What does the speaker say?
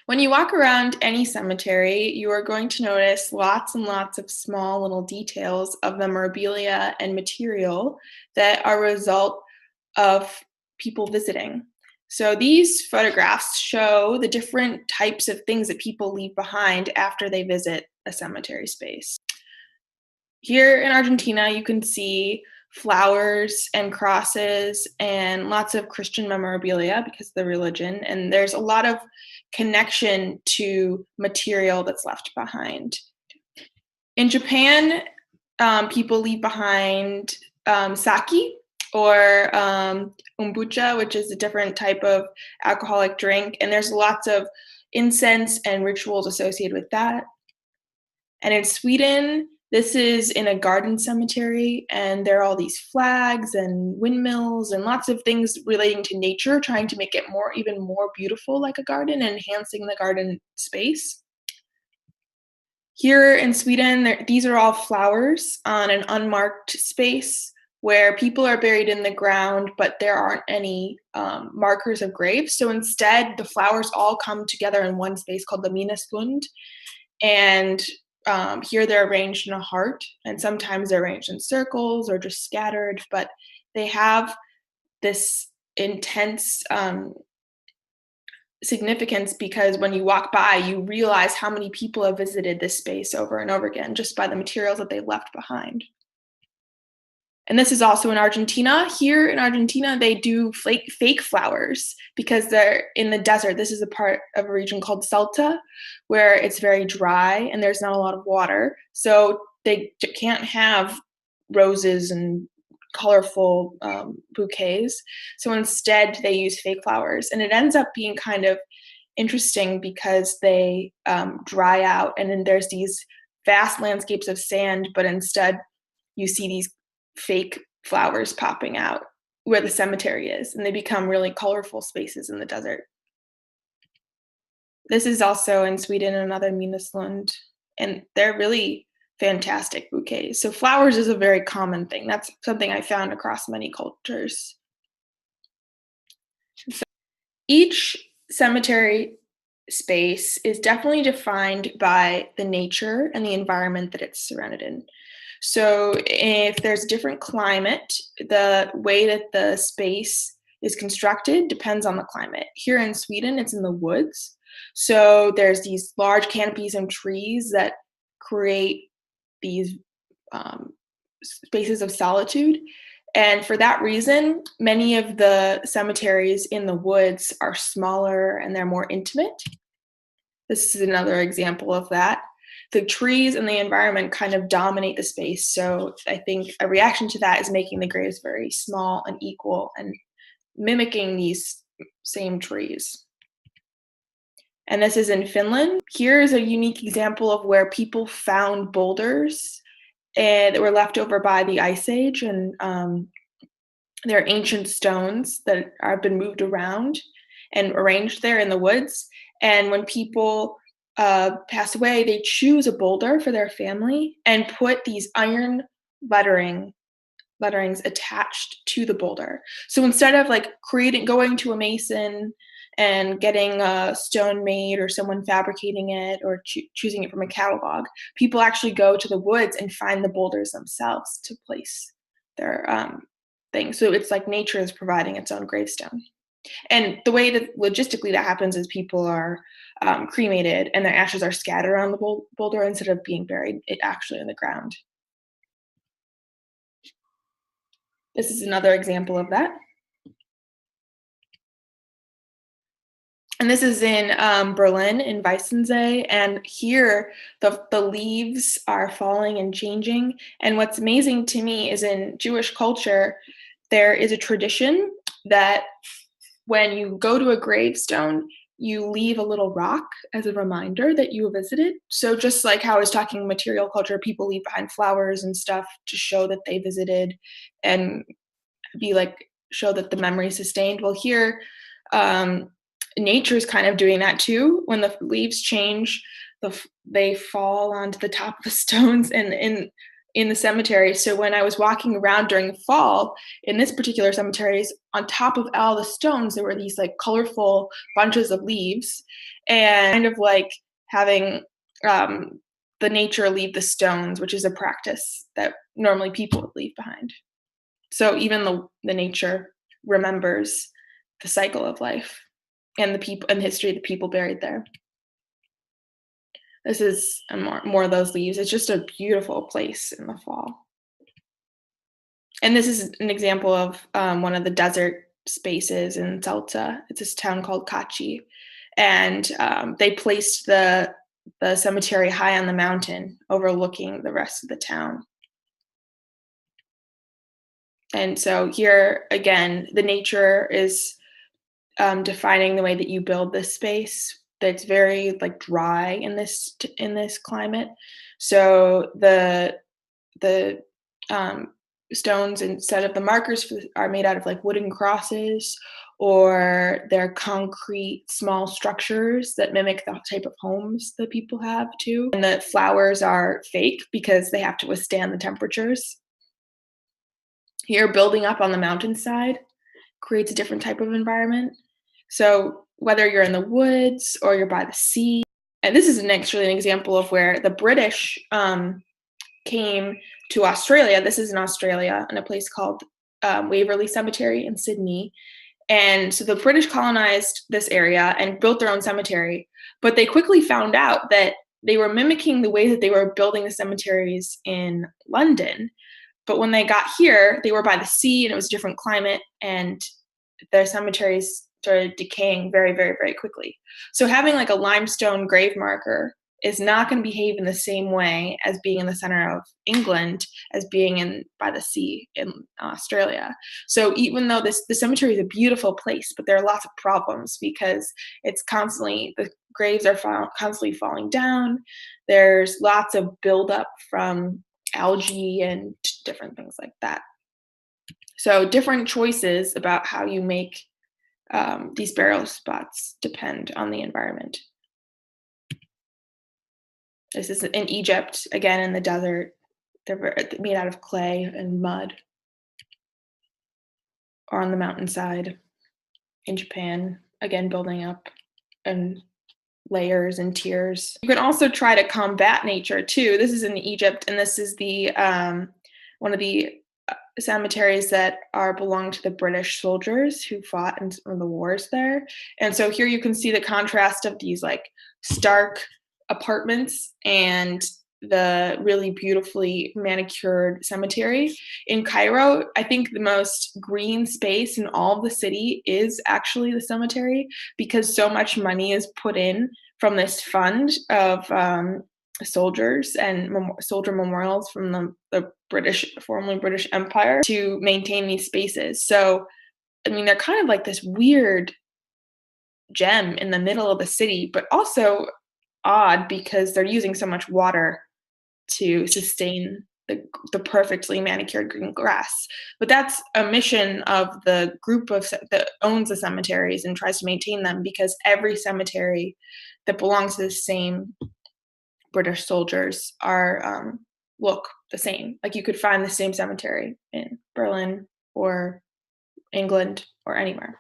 When you walk around any cemetery, you are going to notice lots and lots of small little details of memorabilia and material that are a result of people visiting. So these photographs show the different types of things that people leave behind after they visit a cemetery space. Here in Argentina, you can see flowers and crosses and lots of Christian memorabilia because of the religion. And there's a lot of connection to material that's left behind. In Japan, people leave behind sake or kombucha, which is a different type of alcoholic drink. And there's lots of incense and rituals associated with that. And in Sweden, this is in a garden cemetery, and there are all these flags and windmills and lots of things relating to nature, trying to make it even more beautiful like a garden and enhancing the garden space. Here in Sweden, these are all flowers on an unmarked space where people are buried in the ground, but there aren't any markers of graves. So instead, the flowers all come together in one space called the Minneslund, and here they're arranged in a heart, and sometimes they're arranged in circles or just scattered, but they have this intense significance because when you walk by, you realize how many people have visited this space over and over again just by the materials that they left behind. And this is also in Argentina. Here in Argentina, they do fake flowers because they're in the desert. This is a part of a region called Salta where it's very dry and there's not a lot of water. So they can't have roses and colorful bouquets. So instead, they use fake flowers. And it ends up being kind of interesting because they dry out and then there's these vast landscapes of sand, but instead you see these fake flowers popping out where the cemetery is, and they become really colorful spaces in the desert. This is also in Sweden, another Minneslund, and they're really fantastic bouquets. So flowers is a very common thing. That's something I found across many cultures. So each cemetery space is definitely defined by the nature and the environment that it's surrounded in. So if there's a different climate, the way that the space is constructed depends on the climate. Here in Sweden, it's in the woods. So there's these large canopies and trees that create these spaces of solitude. And for that reason, many of the cemeteries in the woods are smaller and they're more intimate. This is another example of that. The trees and the environment kind of dominate the space. So I think a reaction to that is making the graves very small and equal and mimicking these same trees. And this is in Finland. Here is a unique example of where people found boulders that were left over by the Ice Age, and they're ancient stones that have been moved around and arranged there in the woods. And when people pass away, they choose a boulder for their family and put these iron letterings attached to the boulder. So instead of like going to a mason and getting a stone made or someone fabricating it or choosing it from a catalog, people actually go to the woods and find the boulders themselves to place their thing. So it's like nature is providing its own gravestone. And the way that logistically that happens is people are cremated and their ashes are scattered around the boulder instead of being buried actually in the ground. This is another example of that. And this is in Berlin, in Weissensee, and here the leaves are falling and changing. And what's amazing to me is in Jewish culture, there is a tradition that when you go to a gravestone, you leave a little rock as a reminder that you visited. So just like how I was talking material culture, people leave behind flowers and stuff to show that they visited and show that the memory sustained. Well, here, nature is kind of doing that too. When the leaves change, they fall onto the top of the stones and in the cemetery. So when I was walking around during the fall in this particular cemetery, on top of all the stones, there were these like colorful bunches of leaves. and kind of like having um, the nature leave the stones, which is a practice that normally people would leave behind. So even the nature remembers the cycle of life and the people and history of the people buried there. This is more of those leaves. It's just a beautiful place in the fall. And this is an example of one of the desert spaces in Salta. It's this town called Cachi, and they placed the cemetery high on the mountain, overlooking the rest of the town. And so here again, the nature is defining the way that you build this space. That's very like dry in this climate. So the stones instead of the markers are made out of like wooden crosses, or they're concrete small structures that mimic the type of homes that people have too. And the flowers are fake because they have to withstand the temperatures. Here, building up on the mountainside creates a different type of environment. So whether you're in the woods or you're by the sea, and this is actually an example of where the British came to Australia. This is in Australia, in a place called Waverley Cemetery in Sydney. And so the British colonized this area and built their own cemetery, but they quickly found out that they were mimicking the way that they were building the cemeteries in London. But when they got here, they were by the sea and it was a different climate, and their cemeteries started decaying very, very, very quickly. So having like a limestone grave marker is not going to behave in the same way as being in the center of England as being in by the sea in Australia. So even though the cemetery is a beautiful place, but there are lots of problems because it's constantly the graves are constantly falling down. There's lots of buildup from algae and different things like that. So different choices about how you make these burial spots depend on the environment. This is in Egypt, again in the desert. They're made out of clay and mud, or on the mountainside in Japan, again building up and layers and tiers. You can also try to combat nature too. This is in Egypt, and this is the one of the cemeteries that are belong to the British soldiers who fought in some of the wars there. And so here you can see the contrast of these like stark apartments and the really beautifully manicured cemetery. In Cairo, I think the most green space in all of the city is actually the cemetery, because so much money is put in from this fund of soldiers and soldier memorials from the formerly British Empire to maintain these spaces. So, I mean, they're kind of like this weird gem in the middle of the city, but also odd because they're using so much water to sustain the perfectly manicured green grass. But that's a mission of the group that owns the cemeteries and tries to maintain them, because every cemetery that belongs to the same British soldiers are look the same. Like you could find the same cemetery in Berlin or England or anywhere.